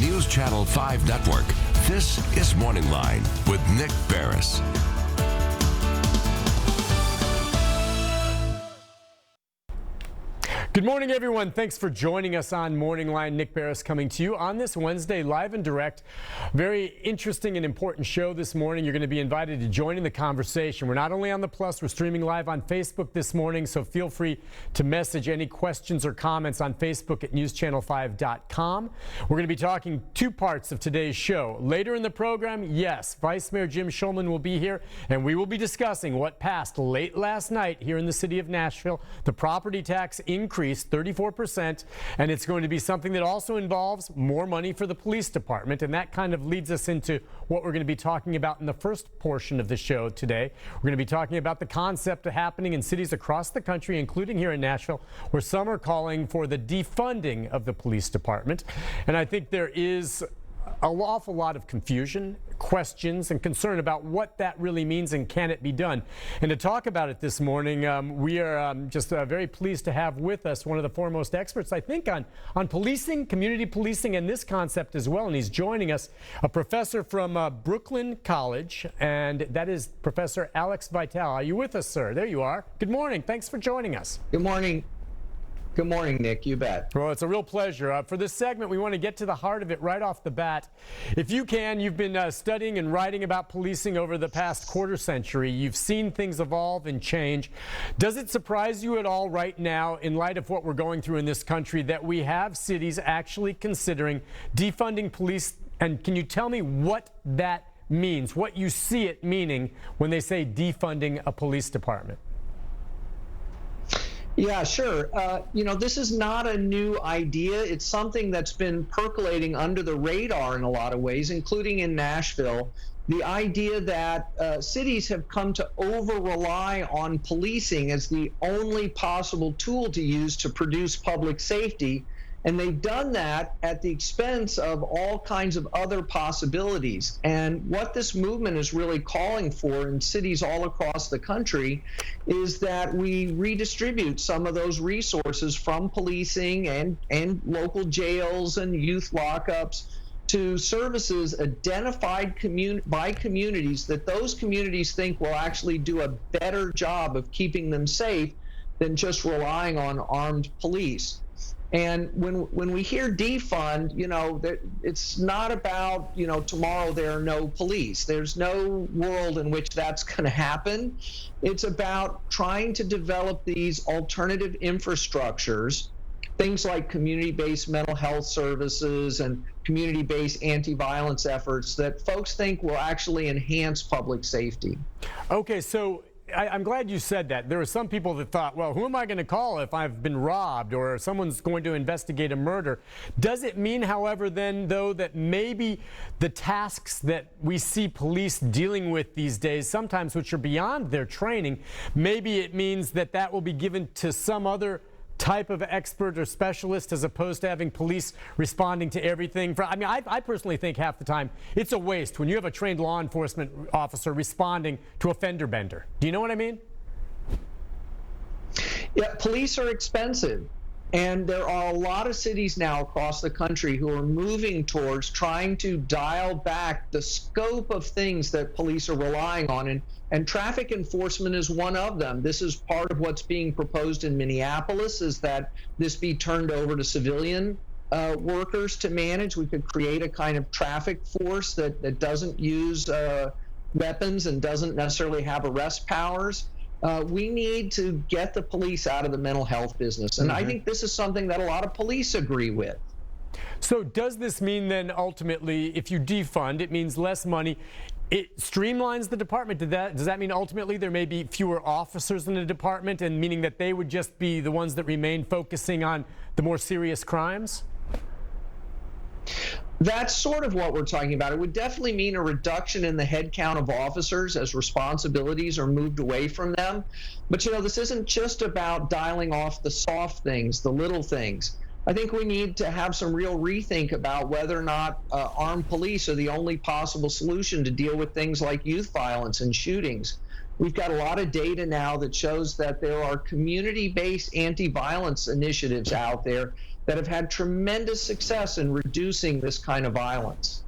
News Channel 5 Network, this is MorningLine with Nick Barris. Good morning, everyone. Thanks for joining us on Morning Line. Nick Barris coming to you on this Wednesday, live and direct. Very interesting and important show this morning. You're going to be invited to join in the conversation. We're not only on the Plus, we're streaming live on Facebook this morning, so feel free to message any questions or comments on Facebook at newschannel5.com. We're going to be talking two parts of today's show. Later in the program, yes, Vice Mayor Jim Schulman will be here, and we will be discussing what passed late last night here in the city of Nashville, the property tax increase 34%, and it's going to be something that also involves more money for the police department, and that kind of leads us into what we're going to be talking about in the first portion of the show today. We're going to be talking about the concept of happening in cities across the country, including here in Nashville, where some are calling for the defunding of the police department, and I think there is an awful lot of confusion, questions, and concern about what that really means and can it be done. And to talk about it this morning, we are just very pleased to have with us one of the foremost experts, I think, on policing, community policing, and this concept as well. And he's joining us, a professor from Brooklyn College, and that is Professor Alex Vitale. Are you with us, sir? There you are. Good morning. Thanks for joining us. Good morning. Good morning, Nick. You bet. Well, it's a real pleasure. For this segment, we want to get to the heart of it right off the bat. If you can, you've been studying and writing about policing over the past quarter century. You've seen things evolve and change. Does it surprise you at all right now, in light of what we're going through in this country, that we have cities actually considering defunding police? And can you tell me what that means, what you see it meaning when they say defunding a police department? Yeah, sure. This is not a new idea. It's something that's been percolating under the radar in a lot of ways, including in Nashville. The idea that cities have come to over-rely on policing as the only possible tool to use to produce public safety. And they've done that at the expense of all kinds of other possibilities. And what this movement is really calling for in cities all across the country is that we redistribute some of those resources from policing and local jails and youth lockups to services identified by communities that those communities think will actually do a better job of keeping them safe than just relying on armed police. And when we hear defund, it's not about, tomorrow there are no police. There's no world in which that's going to happen. It's about trying to develop these alternative infrastructures, things like community-based mental health services and community-based anti-violence efforts that folks think will actually enhance public safety. Okay, so I'm glad you said that. There were some people that thought, well, who am I going to call if I've been robbed or someone's going to investigate a murder? Does it mean, however, then, though, that maybe the tasks that we see police dealing with these days, sometimes which are beyond their training, maybe it means that that will be given to some other type of expert or specialist as opposed to having police responding to everything? I personally think half the time it's a waste when you have a trained law enforcement officer responding to a fender bender. Do you know what I mean? Yeah, police are expensive. And there are a lot of cities now across the country who are moving towards trying to dial back the scope of things that police are relying on. And traffic enforcement is one of them. This is part of what's being proposed in Minneapolis, is that this be turned over to civilian workers to manage. We could create a kind of traffic force that doesn't use weapons and doesn't necessarily have arrest powers. We need to get the police out of the mental health business. And I think this is something that a lot of police agree with. So does this mean then ultimately, if you defund, it means less money? It streamlines the department. Does that mean ultimately there may be fewer officers in the department, and meaning that they would just be the ones that remain focusing on the more serious crimes? That's sort of what we're talking about. It would definitely mean a reduction in the headcount of officers as responsibilities are moved away from them. But, this isn't just about dialing off the soft things, the little things. I think we need to have some real rethink about whether or not armed police are the only possible solution to deal with things like youth violence and shootings. We've got a lot of data now that shows that there are community-based anti-violence initiatives out there that have had tremendous success in reducing this kind of violence.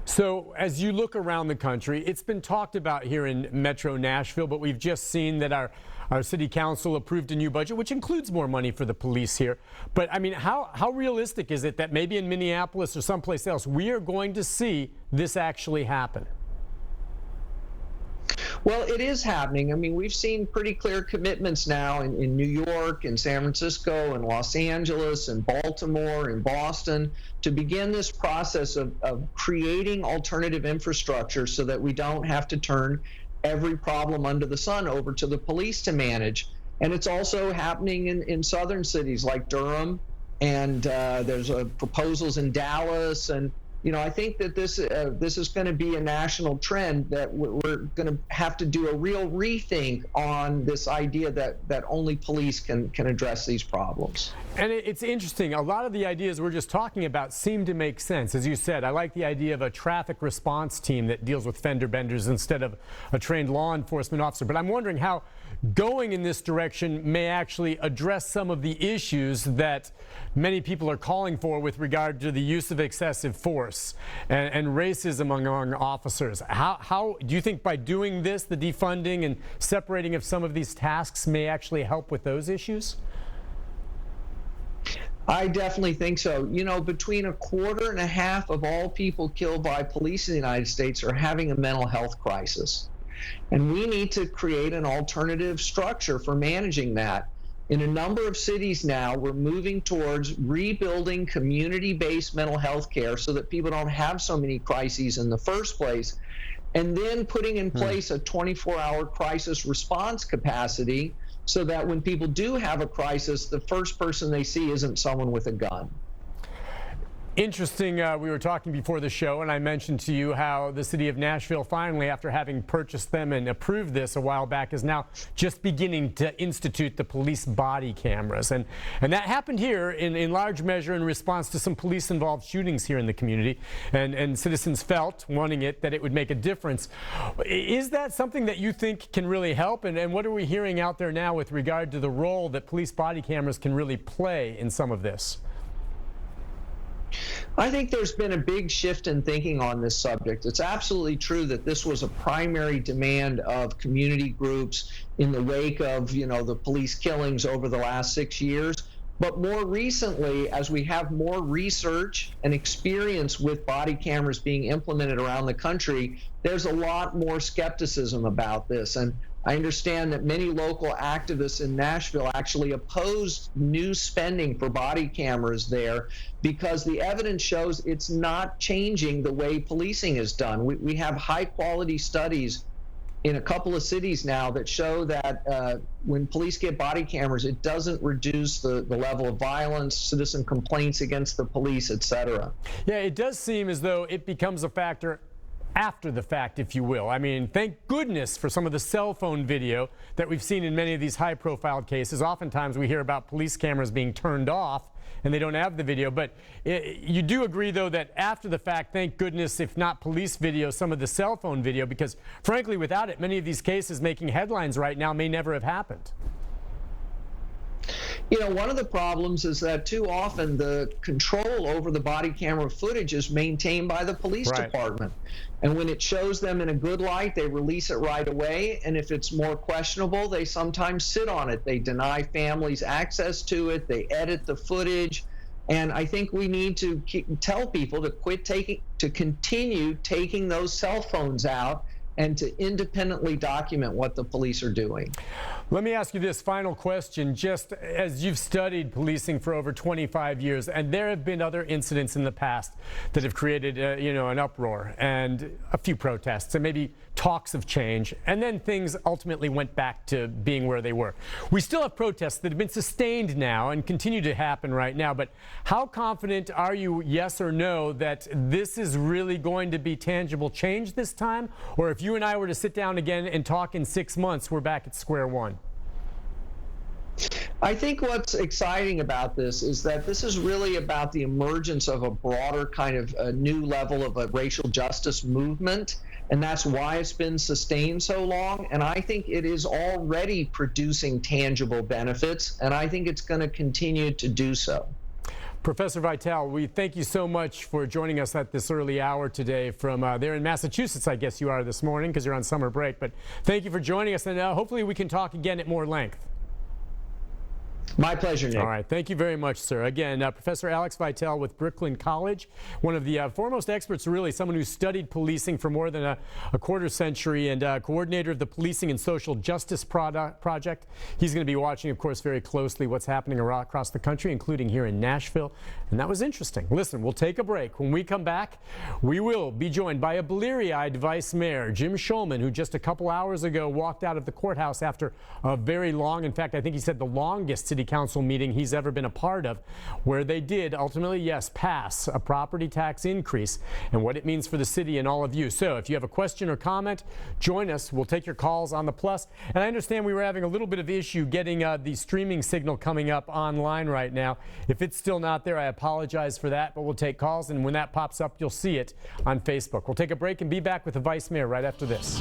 So as you look around the country, it's been talked about here in Metro Nashville, but we've just seen that our city council approved a new budget, which includes more money for the police here. But I mean, how realistic is it that maybe in Minneapolis or someplace else, we are going to see this actually happen? Well, it is happening. I mean, we've seen pretty clear commitments now in New York and San Francisco and Los Angeles and Baltimore and Boston to begin this process of creating alternative infrastructure so that we don't have to turn every problem under the sun over to the police to manage. And it's also happening in southern cities like Durham, and there's proposals in Dallas. And you know, I think that this is going to be a national trend, that we're going to have to do a real rethink on this idea that only police can address these problems. And it's interesting. A lot of the ideas we're just talking about seem to make sense. As you said, I like the idea of a traffic response team that deals with fender benders instead of a trained law enforcement officer. But I'm wondering how going in this direction may actually address some of the issues that many people are calling for with regard to the use of excessive force and racism among officers. How do you think by doing this, the defunding and separating of some of these tasks may actually help with those issues? I definitely think so. You know, between 1.25% of all people killed by police in the United States are having a mental health crisis. And we need to create an alternative structure for managing that. In a number of cities now, we're moving towards rebuilding community-based mental health care so that people don't have so many crises in the first place, and then putting in place a 24-hour crisis response capacity so that when people do have a crisis, the first person they see isn't someone with a gun. Interesting. We were talking before the show, and I mentioned to you how the city of Nashville finally, after having purchased them and approved this a while back, is now just beginning to institute the police body cameras. And that happened here in large measure in response to some police-involved shootings here in the community. And citizens felt, wanting it, that it would make a difference. Is that something that you think can really help? And what are we hearing out there now with regard to the role that police body cameras can really play in some of this? I think there's been a big shift in thinking on this subject. It's absolutely true that this was a primary demand of community groups in the wake of, you know, the police killings over the last 6 years. But more recently, as we have more research and experience with body cameras being implemented around the country, there's a lot more skepticism about this. And I understand that many local activists in Nashville actually opposed new spending for body cameras there because the evidence shows it's not changing the way policing is done. We have high-quality studies in a couple of cities now that show that when police get body cameras, it doesn't reduce the level of violence, citizen complaints against the police, et cetera. Yeah, it does seem as though it becomes a factor after the fact, if you will. I mean, thank goodness for some of the cell phone video that we've seen in many of these high-profile cases. Oftentimes we hear about police cameras being turned off and they don't have the video. But you do agree, though, that after the fact, thank goodness, if not police video, some of the cell phone video, because frankly, without it, many of these cases making headlines right now may never have happened. You know, one of the problems is that too often the control over the body camera footage is maintained by the police department. And when it shows them in a good light, they release it right away. And if it's more questionable, they sometimes sit on it. They deny families access to it. They edit the footage. And I think we need to tell people to continue taking those cell phones out and to independently document what the police are doing. Let me ask you this final question. Just as you've studied policing for over 25 years, and there have been other incidents in the past that have created, an uproar and a few protests and maybe talks of change, and then things ultimately went back to being where they were. We still have protests that have been sustained now and continue to happen right now, but how confident are you, yes or no, that this is really going to be tangible change this time? Or if you and I were to sit down again and talk in 6 months, we're back at square one? I think what's exciting about this is that this is really about the emergence of a broader kind of a new level of a racial justice movement, and that's why it's been sustained so long. And I think it is already producing tangible benefits, and I think it's going to continue to do so. Professor Vitale, we thank you so much for joining us at this early hour today from there in Massachusetts, I guess you are this morning because you're on summer break. But thank you for joining us, and hopefully we can talk again at more length. My pleasure, Nick. All right. Thank you very much, sir. Again, Professor Alex Vitale with Brooklyn College, one of the foremost experts, really, someone who studied policing for more than a quarter century and coordinator of the Policing and Social Justice Project. He's going to be watching, of course, very closely what's happening across the country, including here in Nashville. And that was interesting. Listen, we'll take a break. When we come back, we will be joined by a bleary-eyed Vice Mayor, Jim Schulman, who just a couple hours ago walked out of the courthouse after a very long, in fact, I think he said the longest city council meeting he's ever been a part of, where they did ultimately, yes, pass a property tax increase and what it means for the city and all of you. So if you have a question or comment, join us. We'll take your calls on the Plus. And I understand we were having a little bit of issue getting the streaming signal coming up online right now. If it's still not there, I apologize for that, but we'll take calls, and when that pops up, you'll see it on Facebook. We'll take a break and be back with the Vice Mayor right after this.